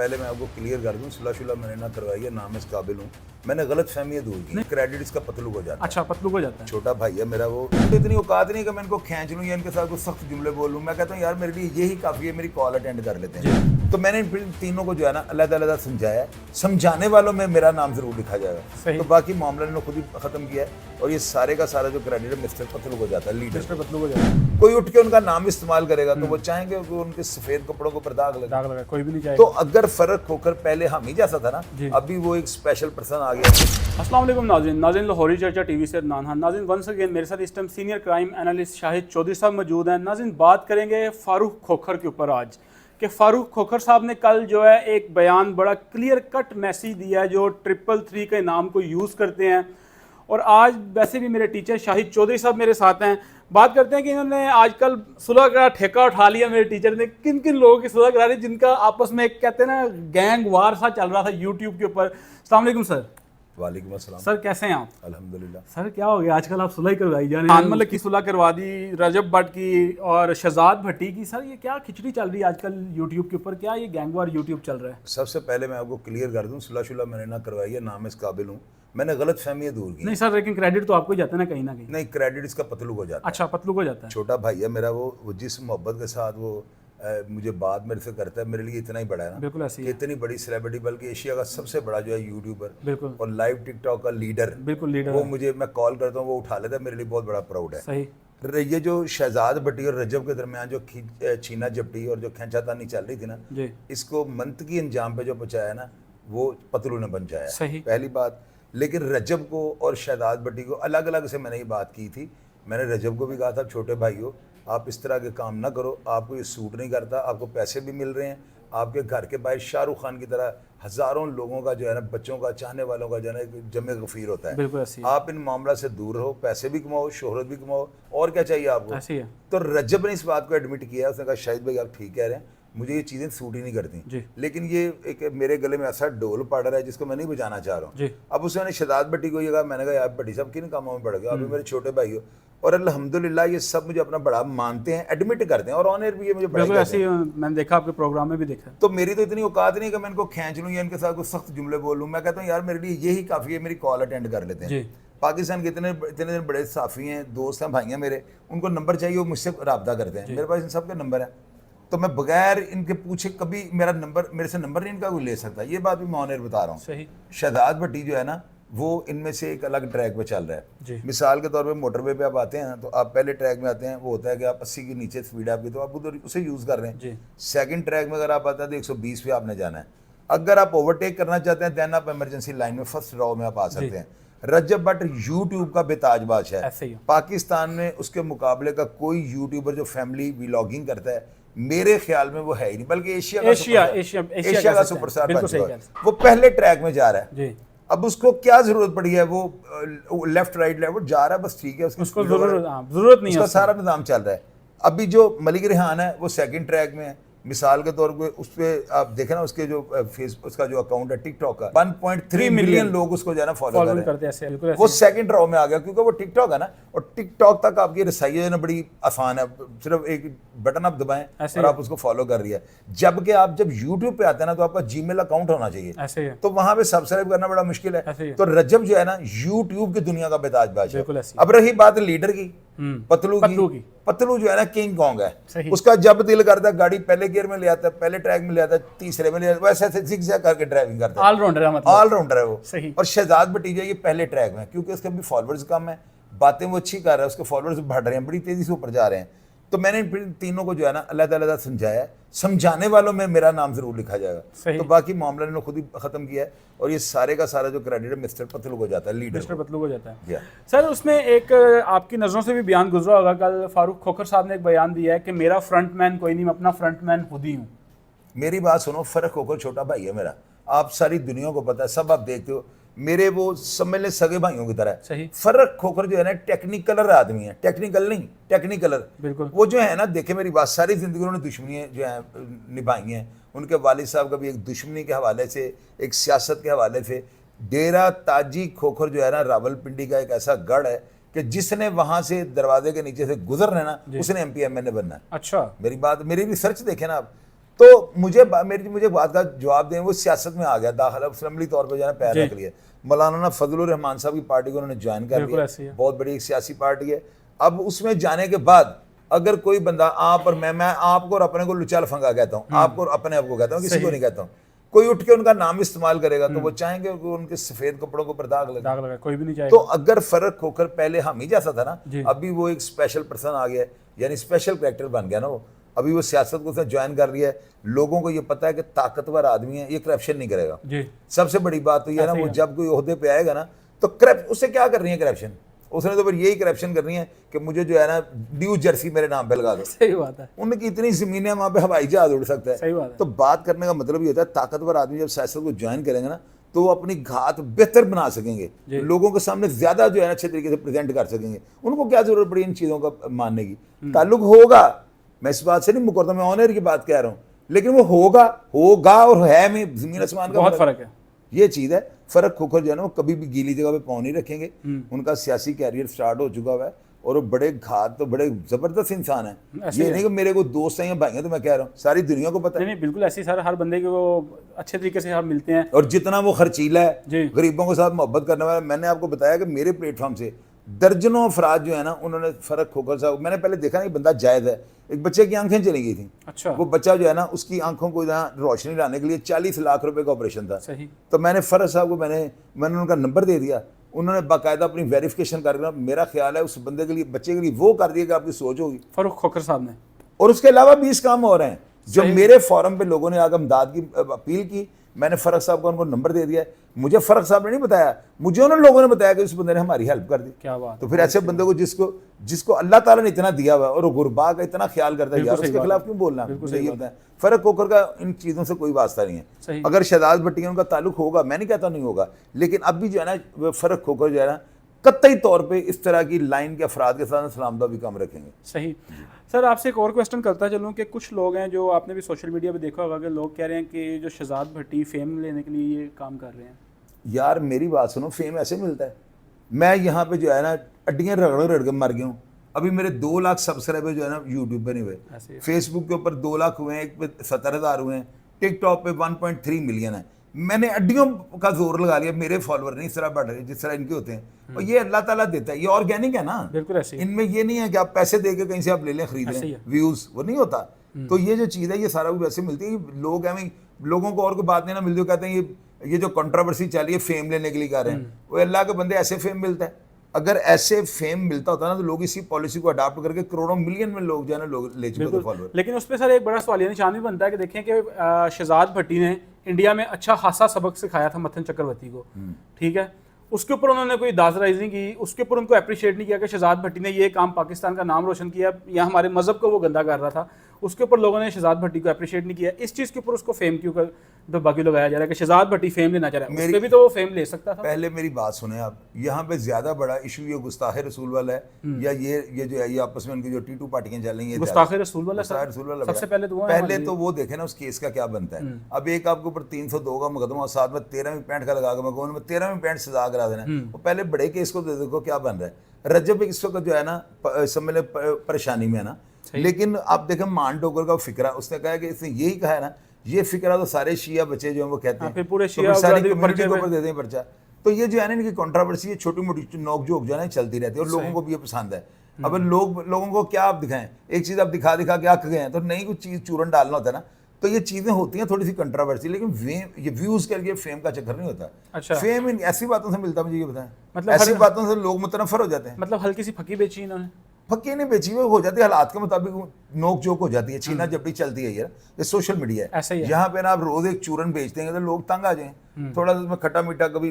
पहले मैं आपको क्लियर कर दूं, सुलह मैंने ना करवाई है, ना मैं इस काबिल हूँ। मैंने गलत फहमियाँ दूर की। क्रेडिट इसका पतलू हो जाता है। अच्छा, पतलू हो जाता है। छोटा भाई है मेरा, वो तो इतनी औकात नहीं कि मैं इनको खींच लूँ या इनके साथ कुछ सख्त जुमले बोल लूँ। मैं कहता हूँ यार मेरे लिए यही काफ़ी है, मेरी कॉल अटेंड कर लेते हैं। तो मैंने इन तीनों को जो है ना अलग-अलग समझाया। समझाने वालों में मेरा नाम जरूर लिखा जाएगा, तो बाकी मामला इन्होंने खुद ही खत्म किया है। और ये सारे का सारा जो क्रेडिट है मिस्टर पतलू हो जाता है, लीडर मिस्टर पतलू हो जाता है। कोई उठ के उनका नाम इस्तेमाल करेगा तो वो चाहेंगे कि उनके सफेद कपड़ों को पर दाग लगे। दाग लगा, कोई भी नहीं तो चाहेगा। अगर फर्क होकर पहले हम ही जैसा था ना, अभी वो एक स्पेशल पर्सन आ गया। अस्सलाम वालेकुम नाज़रीन लाहौरी चर्चा टीवी से अदनान खान। नाज़रीन वंस अगेन मेरे साथ इस time senior crime analyst Shahid Chaudhary साहब मौजूद हैं। नाज़रीन बात करेंगे फारूक खोखर के ऊपर आज, कि फारूक खोखर साहब ने कल जो है एक बयान बड़ा क्लियर कट मैसेज दिया है जो 333 के नाम को यूज़ करते हैं। और आज वैसे भी मेरे टीचर शाहिद चौधरी साहब मेरे साथ हैं। बात करते हैं कि इन्होंने आजकल सुलह का ठेका उठा लिया। मेरे टीचर ने किन किन लोगों की सुलह करा रही, जिनका आपस में एक कहते हैं ना गैंग वार सा चल रहा था यूट्यूब के ऊपर। अस्सलाम वालेकुम सर। वालेकुम अस्सलाम सर कैसे हैं आप? अल्हम्दुलिल्लाह। सर क्या हो गया आजकल, आप सुलह करवाई जा रहे हैं? मलिक की सुलह करवा दी, रजब भट्ट की और शहजाद भट्टी की। सर ये क्या खिचड़ी चल रही है आजकल यूट्यूब के ऊपर? क्या ये गैंगवार यूट्यूब चल रहा है? सबसे पहले मैं आपको क्लियर कर दूं, सुलह मैंने ना करवाई है, ना मैं इस काबिल हूँ। मैंने गलत फहमियाँ दूर की। नहीं सर, लेकिन क्रेडिट तो आपको ही जाता है ना कहीं ना कहीं। नहीं, क्रेडिट इसका पतलू हो जाता है। अच्छा, पतलू हो जाता है। छोटा भाई है मेरा, वो जिस मोहब्बत के साथ वो मुझे बात मेरे से करता है, मेरे लिए इतना ही बड़ा है ना। बिल्कुल ऐसी है। इतनी बड़ी सेलिब्रिटी, बल्कि एशिया का सबसे बड़ा जो है यूट्यूबर, बिल्कुल, और लाइव टिकटॉक का लीडर, बिल्कुल लीडर वो मुझे, मैं कॉल करता हूँ वो उठा लेता है, मेरे लिए बहुत बड़ा प्राउड है। सही। ये जो शहजाद भट्टी और रजब के दरमियान जो छीना झपटी और जो खींचातानी चल रही थी ना जी, इसको मंतकी अंजाम पे जो पहुंचाया ना, वो पतलू ने पहुंचाया। सही। पहली बात। लेकिन रजब को और शहजाद भट्टी को अलग अलग से मैंने ये बात की थी। मैंने रजब को भी कहा था, छोटे भाइयों आप इस तरह के काम ना करो, आपको ये सूट नहीं करता, आपको पैसे भी मिल रहे हैं, आपके घर के बाहर शाहरुख खान की तरह हज़ारों लोगों का जो है ना, बच्चों का, चाहने वालों का जो है ना जमे गफीर होता है। बिल्कुल ऐसी है। आप इन मामला से दूर रहो, पैसे भी कमाओ, शोहरत भी कमाओ, और क्या चाहिए आपको। ऐसी है। तो रजब ने इस बात को एडमिट किया, उसने कहा शाहिद भाई आप ठीक कह रहे हैं, मुझे ये चीज़ें सूट ही नहीं करती, लेकिन ये एक मेरे गले में ऐसा ढोल पड़ रहा है जिसको मैं नहीं बजाना चाह रहा हूँ। अब उसने शहजाद भट्टी को ये कहा, मैंने कहा यार भट्टी साहब किन कामों में पड़ गए, अभी मेरे छोटे भाई हो, और अल्हम्दुलिल्लाह ये सब मुझे अपना बड़ा मानते हैं, एडमिट करते हैं, और ऑन एयर भी ये मुझे बड़ा ऐसे मैंने देखा, आपके प्रोग्राम में भी देखा। तो मेरी तो इतनी औकात नहीं कि मैं इनको खींच लूँ या इनके साथ कुछ सख्त जुमले बोल लूँ। मैं कहता हूँ यार मेरे लिए यही काफ़ी है, मेरी कॉल अटेंड कर लेते हैं। पाकिस्तान के इतने दिन बड़े साफ़ी हैं, दोस्त हैं, भाई हैं मेरे, उनको नंबर चाहिए वो मुझसे रब्ता करते हैं, मेरे पास इन सब के नंबर है। तो मैं बगैर इनके पूछे कभी मेरा नंबर, मेरे से नंबर नहीं इनका कोई ले सकता। ये बात भी मैं ऑन एयर बता रहा हूँ। सही। शहजाद भट्टी जो है ना, वो इनमें से एक अलग ट्रैक पे चल रहा है। मिसाल के तौर पे मोटरवे पे आप आते हैं तो आप पहले ट्रैक में आते हैं, वो होता है कि आप 80 के नीचे स्पीड आपकी, तो आप उधर उसे यूज़ कर रहे हैं। सेकंड ट्रैक में अगर आप आते हैं तो 120 पे आपने जाना है। अगर आप ओवरटेक करना चाहते हैं दैन आप इमरजेंसी लाइन में फर्स्ट रॉ में आप आ सकते हैं। रजब भट्ट यूट्यूब का बेताज बादशाह है। पाकिस्तान में उसके मुकाबले का कोई यूट्यूबर जो फैमिली व्लॉगिंग करता है, मेरे ख्याल में वो है ही नहीं, बल्कि एशिया का सुपरस्टार बन चुका है। वो पहले ट्रैक में जा रहा है। अब उसको क्या जरूरत पड़ी है, वो लेफ्ट राइट लेफ्ट जा रहा है, बस ठीक है, उसको जरूरत नहीं है, उसका सारा निजाम चल रहा है। अभी जो मलिक रेहान है वो सेकंड ट्रैक में है। मिसाल के तौर पे उस पर आप देखें ना, उसके जो फेस, उसका जो अकाउंट है टिकटॉक का, 1.3 मिलियन लोग उसको जो है ना फॉलो करते हैं। वो सेकंड रॉ में आ गया क्योंकि वो टिकटॉक है ना, और टिकटॉक तक आपकी रसाई जो है ना बड़ी आसान है, सिर्फ एक बटन आप दबाएं और आप उसको फॉलो कर रही है। जबकि आप जब यूट्यूब पे आते हैं ना तो आपका जीमेल अकाउंट होना चाहिए, तो वहां पे सब्सक्राइब करना बड़ा मुश्किल है। तो रजब जो है ना यूट्यूब की दुनिया का बेताज बादशाह। अब रही बात लीडर की, पतलू की, पतलू जो है ना किंग कॉन्ग है। उसका जब दिल करता है गाड़ी पहले गियर में ले आता है, पहले ट्रैक में ले आता है, तीसरे में ले आता है, वैसे जिग-जैग करके ड्राइविंग करता है। ऑलराउंडर है, मतलब ऑलराउंडर है वो। और शहजाद भट्टी जो है ये पहले ट्रैक में, क्योंकि उसके भी फॉलोअर्स कम है, बातें वो अच्छी कर रहा है, उसके फॉलोअर्स बढ़ रहे हैं, बड़ी तेजी से ऊपर जा रहे हैं। तो मैंने इन तीनों को जो है ना अलग-अलग समझाया। समझाने वालों में मेरा नाम जरूर लिखा जाएगा, तो बाकी मामला इन्होंने खुद ही खत्म किया है। और ये सारे का सारा जो क्रेडिट है मिस्टर पतलू हो जाता है, लीडर मिस्टर पतलू हो जाता है। सर उसमें एक आपकी नज़रों से भी बयान गुजरा होगा, कल फारूक खोखर साहब ने एक बयान दिया है कि मेरा फ्रंटमैन कोई नहीं, मैं अपना फ्रंटमैन खुद ही हूँ। मेरी बात सुनो, फर्क खोखर छोटा भाई है मेरा, आप सारी दुनिया को पता है, सब आप देखते हो, मेरे वो समझ ले सगे भाइयों की तरह है। फर्क खोखर जो है ना टेक्निकलर आदमी है, टेक्निकल नहीं, टेक्निकलर। बिल्कुल। वो जो है ना, देखे मेरी बात, सारी जिंदगी उन्होंने दुश्मनी जो है निभाई हैं। उनके वालिद साहब का भी एक दुश्मनी के हवाले से, एक सियासत के हवाले से। डेरा ताजी खोखर जो है ना रावलपिंडी का एक ऐसा गढ़ है कि जिसने वहां से दरवाजे के नीचे से गुजरना है ना, उसने MPMN बनना है। अच्छा, मेरी बात, मेरी रिसर्च देखे ना आप, तो मुझे बात का जवाब दें, वो सियासत में आ गया, दाखिला असम्बली तौर पर जो है पैर रख लिया। मौलाना फजलुर रहमान साहब की पार्टी को उन्होंने ज्वाइन कर लिया, बहुत बड़ी एक सियासी पार्टी है। अब उसमें जाने के बाद अगर कोई बंदा आप और मैं आपको और अपने को लुचा लफंगा कहता हूँ, आपको और अपने आप को कहता हूँ, किसी को नहीं कहता हूँ, कोई उठ के उनका नाम इस्तेमाल करेगा तो वो चाहेंगे उनके सफेद कपड़ों को पर दाग लगे, कोई भी नहीं चाहेगा। तो अगर फर्क खोखर पहले हम ही जैसा था ना, अभी वो एक स्पेशल पर्सन आ गया, यानी स्पेशल कैरेक्टर बन गया ना वो। अभी वो सियासत को उसने ज्वाइन कर लिया है, लोगों को ये पता है कि ताकतवर आदमी है, ये करप्शन नहीं करेगा। सबसे बड़ी बात तो ये है ना, वो जब कोई ओहदे पे आएगा ना तो उससे क्या कर रही है करप्शन, उसने तो फिर यही करप्शन करनी है कि मुझे जो है ना न्यू जर्सी मेरे नाम पे लगा दो। सही बात है। उनकी इतनी जमीनें वहाँ पे हवाई जहाज उड़ सकता है। सही बात है। तो बात करने का मतलब ये होता है ताकतवर आदमी जब सियासत को ज्वाइन करेंगे ना तो वो अपनी घात बेहतर बना सकेंगे, लोगों के सामने ज्यादा जो है ना अच्छे तरीके से प्रेजेंट कर सकेंगे। उनको क्या जरूरत पड़ी इन चीजों का मानने की, ताल्लुक होगा, मैं इस बात से नहीं मुकरता, मैं ऑनर की बात कह रहा हूँ, लेकिन वो होगा और है में जमीन आसमान का बहुत फर्क है। ये चीज है। फर्क खोखर जो है ना वो कभी भी गीली जगह पे पाँव नहीं रखेंगे। उनका सियासी कैरियर स्टार्ट हो चुका हुआ है और वो बड़े घात तो बड़े जबरदस्त इंसान है। ये नहीं कि मेरे को दोस्त हैं या भाई हैं, तो मैं कह रहा हूँ सारी दुनिया को पता है। नहीं बिल्कुल ऐसी सर, हर बंदे के वो अच्छे तरीके से हम मिलते हैं। और जितना वो खर्चीला है, गरीबों के साथ मोहब्बत करने वाला, मैंने आपको बताया कि मेरे प्लेटफॉर्म से दर्जनों अफराद जो है ना उन्होंने फर्क खोखर साहब, मैंने पहले देखा नहीं बंदा जायज़ है। एक बच्चे की आंखें चली गई थी। अच्छा। वो बच्चा जो है ना उसकी आंखों को यहाँ रोशनी लाने के लिए 40 लाख रुपए का ऑपरेशन था। सही। तो मैंने फर्क साहब को मैंने उनका नंबर दे दिया, उन्होंने बाकायदा अपनी वेरिफिकेशन कर, मेरा ख्याल है उस बंदे के लिए, बच्चे के लिए वो कर दिया कि आपकी सोच होगी, फरूख खोखर साहब ने। और उसके अलावा 20 काम हो रहे हैं। जो मेरे फोरम पे लोगों ने आकर इमदाद की अपील की, मैंने फर्क साहब को उनको नंबर दे दिया। मुझे फर्क साहब ने नहीं बताया, मुझे उन लोगों ने बताया कि उस बंदे ने हमारी हेल्प कर दी। क्या बात। तो फिर ऐसे बंदे को जिसको अल्लाह ताला ने इतना दिया हुआ है और वो गुरबा का इतना ख्याल करता है, यार उसके खिलाफ क्यों बोलना। मुझे ये बताया फर्क खोखर का इन चीज़ों से कोई वास्ता नहीं है। अगर शहजाद भट्टी उनका ताल्लुक होगा, मैं नहीं कहता नहीं होगा, लेकिन अब भी जो है ना फर्क खोखर जो है ना कतई तौर पे इस तरह की लाइन के अफराद के साथ सलामदा भी कम रखेंगे। सही। सर आपसे एक और क्वेश्चन करता चलूँ कि कुछ लोग हैं जो आपने भी सोशल मीडिया पे देखा होगा कि लोग कह रहे हैं कि जो शहजाद भट्टी फेम लेने के लिए ये काम कर रहे हैं। यार मेरी बात सुनो, फेम ऐसे मिलता है। मैं यहाँ पे जो है ना अड्डियाँ रगड़ के मर गया हूँ। अभी मेरे 2 लाख सब्सक्राइबर जो है ना यूट्यूब पे नहीं हुए, फेसबुक के ऊपर 2 लाख हुए हैं, एक पे 70,000 हुए हैं, टिकटॉक पे 1.3 मिलियन है। मैंने अड्डियों का जोर लगा लिया, मेरे फॉलोअर नहीं इस तरह बढ़ रहे जिस तरह इनके होते हैं। और ये अल्लाह ताला देता है, ये ऑर्गेनिक है ना, बिल्कुल ऐसे। इनमें ये नहीं है कि आप पैसे दे के कहीं से आप ले लें, खरीद लें, व्यूज, वो नहीं होता। तो ये जो चीज़ है ये सारा कुछ वैसे मिलती है। लोग हैं, लोगों को और कोई बात नहीं ना मिलती, कहते हैं ये जो कंट्रोवर्सी चली है फेम लेने के लिए कर रहे हैं, वो अल्लाह के बंदे ऐसे फेम मिलता है। अगर ऐसे फेम मिलता होता ना तो लोग इसी पॉलिसी को अडॉप्ट करके करोड़ों मिलियन में लोग जो है ना लोग ले चुके थे फॉलोअर। लेकिन उस पर सर एक बड़ा सवालिया निशान भी बनता है कि देखें कि शहजाद भट्टी ने इंडिया में अच्छा खासा सबक सिखाया था मथन चक्रवर्ती को, ठीक है, उसके ऊपर उन्होंने कोई दाजराइज नहीं की, उसके ऊपर उनको अप्रिशिएट नहीं किया कि शहजाद भट्टी ने ये काम पाकिस्तान का नाम रोशन किया या हमारे मजहब को वो गंदा कर रहा था, उसके ऊपर लोगों ने शहजाद भट्टी को अप्रिशिएट नहीं किया। इस चीज़ के ऊपर उसको फेम क्यों कर तो बाकी लगाया जा रहा है कि शहजाद भट्टी फेम लेना चाह रहा है, उसके भी तो वो फेम ले सकता था। पहले मेरी बात सुने आप, यहाँ पे ज्यादा बड़ा इशू ये गुस्ताखे रसूल वाला है या ये जो है ये आपस में उनकी जो टीटू पार्टियां चल रही है गुस्ताखे रसूल वाला सबसे पहले तो वो देखे ना उस केस का क्या बनता है। अब एक आपके ऊपर 302 का मुकदमा और साथ में 13वीं पैंट का लगा के मैं 13वीं पैंट सजा करा देना, वो पहले बड़े केस को देखो क्या बन रहा है। रजब इस वक्त जो है ना सम्मेलन परेशानी में है ना, लेकिन आप देखें मान डोगर का फिक्रा, उसने कहा कि इसने यही कहा है ना, ये फिक्रा तो सारे शिया बच्चे जो हैं वो कहते हैं, पूरे शिया सारी कम्युनिटी के ऊपर देते हैं पर्चा। तो ये जो है ना इनकी कंट्रोवर्सी, ये छोटी मोटी नोक जोक जो है ना चलती रहती है और लोगों को भी ये पसंद है। अब लोगों को क्या आप दिखाएं, एक चीज़ आप दिखा के अक गए हैं, तो नई कुछ चीज़ चूरन डालना होता है ना, तो ये चीज़ें होती हैं थोड़ी सी कंट्रोवर्सी, लेकिन ये व्यूज़ के लिए फेम का चक्कर नहीं होता। अच्छा। फेम इन ऐसी बातों से मिलता है, मुझे ये बताएं, मतलब ऐसी बातों से लोग मुतनफर हो जाते हैं। मतलब हल्की सी फकी बेची इन्होंने, फक्की नहीं बेची, वो हो जाती है हालात के मुताबिक नोक जोक हो जाती है, छीना झपटी चलती है यार, ये सोशल मीडिया है। यहाँ पे ना आप रोज एक चूरन बेचते हैं तो लोग तंग आ जाएं, थोड़ा सा खट्टा मीठा, कभी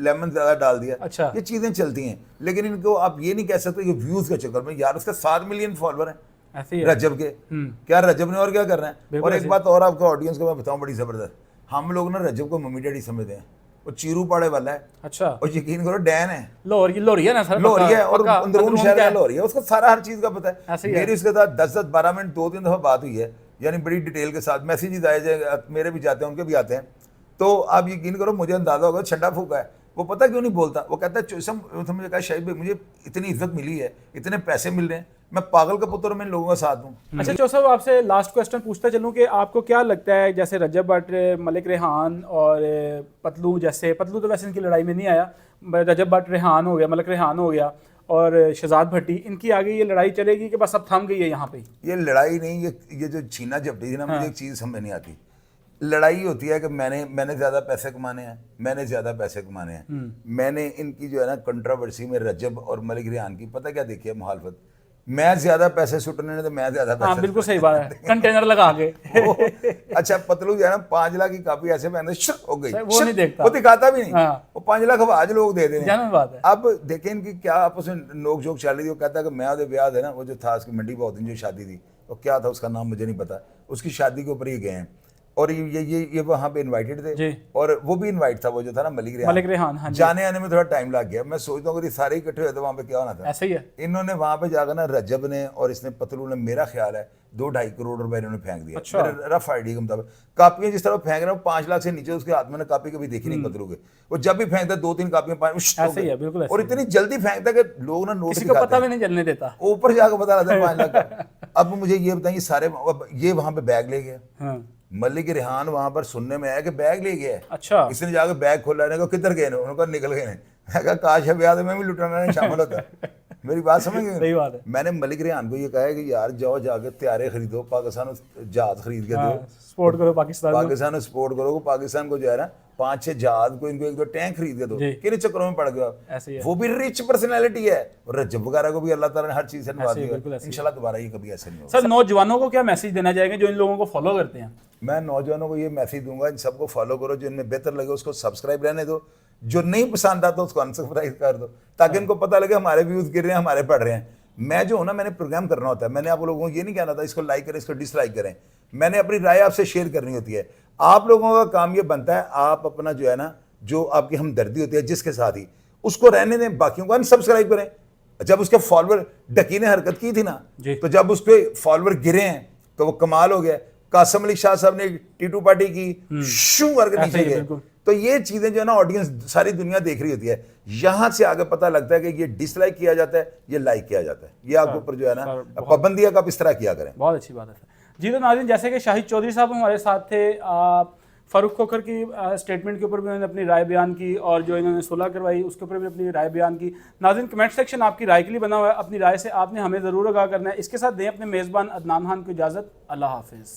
लेमन ज्यादा डाल दिया। अच्छा। ये चीजें चलती हैं, लेकिन इनको आप ये नहीं कह सकते कि व्यूज के चक्कर में, यार उसका 7 मिलियन फॉलोअर है रजब के, क्या रजब ने और क्या कर रहे हैं। और एक बात और आपको ऑडियंस को मैं बताऊं बड़ी जबरदस्त, हम लोग ना रजब को मम्मी डैडी समझते हैं, वो चीरू पाड़े वाला है। अच्छा। और यकीन करो डैन है, लोहरी है ना सर, लोहरी है और अंदरून शहर का लोहरी है, उसको सारा हर चीज का पता है। मेरी उसके साथ 10-12 मिनट 2-3 दफा बात हुई है, यानी बड़ी डिटेल के साथ, मैसेजेस आए जाए, मेरे भी जाते हैं उनके भी आते हैं। तो आप यकीन करो मुझे अंदाजा होगा छंडा फूका है, वो पता क्यों नहीं बोलता, वो कहता है मुझे कहा शायद मुझे इतनी इज्जत मिली है, इतने पैसे मिल रहे हैं, मैं पागल का पुत्र, मैं इन लोगों का साथ हूँ। अच्छा चौधरी साहब, आपसे लास्ट क्वेश्चन पूछता चलूँ कि आपको क्या लगता है, जैसे रजब भट्ट, मलिक रेहान और पतलू, जैसे पतलू तो वैसे इनकी लड़ाई में नहीं आया, रजब भट्ट रेहान हो गया, मलिक रेहान हो गया और शहजाद भट्टी, इनकी आगे ये लड़ाई चलेगी कि बस अब थम गई है यहाँ पे? ये लड़ाई नहीं, ये जो छीना झपटी थी ना, मुझे एक चीज़ समझ नहीं आती। लड़ाई होती है कि मैंने ज़्यादा पैसे कमाने हैं, मैंने ज़्यादा पैसे कमाने हैं। मैंने इनकी जो है ना कंट्रोवर्सी में रजब और मलिक रेहान की पता क्या देखी है मुखालफत, मैं ज़्यादा पैसे सुटने तो मैं ज़्यादा पैसे, बिल्कुल सही बात है, कंटेनर लगा के अच्छा पतलू जो है ना 5 लाख की कापी ऐसे पहनते हो गई, वो नहीं देखता, वो दिखाता भी नहीं। वो 5 लाख आज लोग दे देने। बात है। अब देखें इनकी क्या आपस में नोक झोंक चल रही थी। वो कहता है कि मैं और ब्याह है ना, वो जो था उसकी मंडी बहुत दिन जो शादी थी, वो क्या था उसका नाम मुझे नहीं पता, उसकी शादी के ऊपर ही गए हैं और ये वहाँ पे इनवाइटेड थे और वो भी इनवाइट था, वो जो था ना मलिक रेहान। हाँ, जाने आने में थोड़ा टाइम लग गया। मैं सोचता हूँ अगर ये सारे इकट्ठे हुए तो वहाँ पे क्या होना था। ऐसे ही है। इन्होंने वहाँ पे जाकर ना रजब ने और इसने पतलू ने, मेरा ख्याल है 2-2.5 करोड़ रुपए इन्होंने फेंक दिया। अच्छा। मेरे रफ आइडिया के मुताबिक कापियां जिस तरह फेंक रहे हैं 5 लाख से नीचे उसके हाथ में कापी कभी देखी नहीं पतलू के। वो जब भी फेंकता 2-3 कापियां 5 ऐसे ही है, बिल्कुल ऐसे और इतनी जल्दी फेंकता कि लोग ना नोट किसी को पता भी नहीं चलने देता, ऊपर जाकर पता लगता है 5 लाख। अब मुझे ये बताइए, सारे ये वहाँ पे बैग ले गया, मलिक रेहान वहां पर सुनने में आया कि बैग ले गया है। अच्छा। इसने जाकर बैग खोला, ने कहा किधर गए, उन्होंने कहा निकल गए। मैं कहा काश है ब्याह में भी लुटाना नहीं शामिल होता। मेरी बात समझ गए? सही बात है। मैंने मलिक रेहान को ये कहा है कि यार जाओ जाके तैयारे खरीदो, पाकिस्तान जहाज खरीद के दो, सपोर्ट करो पाकिस्तान सपोर्ट करो। पाकिस्तान को जो है ना 5-6 जहाज को, इनको 1-2 टैंक खरीद के दो। किन चक्करों में पड़ गए आप? वो भी रिच पर्सनैलिटी है और रजब वगैरह को भी अल्लाह ताला ने हर चीज से नवाज दिया। इंशाल्लाह दोबारा ये कभी ऐसा नहीं होगा। सर नौजवानों को क्या मैसेज देना चाहेंगे जो इन लोगों को फॉलो करते हैं? मैं नौजवानों को ये मैसेज दूंगा, इन सबको फॉलो करो, जो इनमें बेहतर लगे उसको सब्सक्राइब रहने दो, जो नहीं पसंद आता उसको अनसब्सक्राइब कर दो, ताकि इनको पता लगे हमारे व्यूज गिर रहे हैं, हमारे पढ़ रहे हैं। मैं जो हूँ ना, मैंने प्रोग्राम करना होता है, मैंने आप लोगों को ये नहीं कहना था इसको लाइक करें, इसको डिसलाइक करें, मैंने अपनी राय आपसे शेयर करनी होती है। आप लोगों का काम ये बनता है, आप अपना जो है ना, जो आपकी हमदर्दी होती है जिसके साथ ही, उसको रहने दें, बाकियों को अनसब्सक्राइब करें। जब उसके फॉलोअर डकी ने हरकत की थी ना, तो जब उसके फॉलोअर गिरे हैं तो वो कमाल हो गया। कासिम अली शाह साहब ने टीटू पार्टी की शू करके नीचे गए। तो ये चीजें जो है ना, ऑडियंस सारी दुनिया देख रही होती है, यहां से आगे पता लगता है कि ये डिसलाइक किया जाता है, ये लाइक किया जाता है। ये आपके ऊपर जो है ना पाबंदियां का आप इस तरह किया करें। बहुत अच्छी बात है सर जी। तो नाज़रीन, जैसे कि शाहिद चौधरी साहब हमारे साथ थे, फारूक खोखर की स्टेटमेंट के ऊपर भी उन्होंने अपनी राय बयान की और जो इन्होंने सुलह करवाई उसके ऊपर भी अपनी राय बयान की। नाज़रीन, कमेंट सेक्शन आपकी राय के लिए बना हुआ है, अपनी राय से आपने हमें ज़रूर आगाह करना है। इसके साथ दें अपने मेज़बान अदनान खान को इजाज़त। अल्लाह हाफिज़।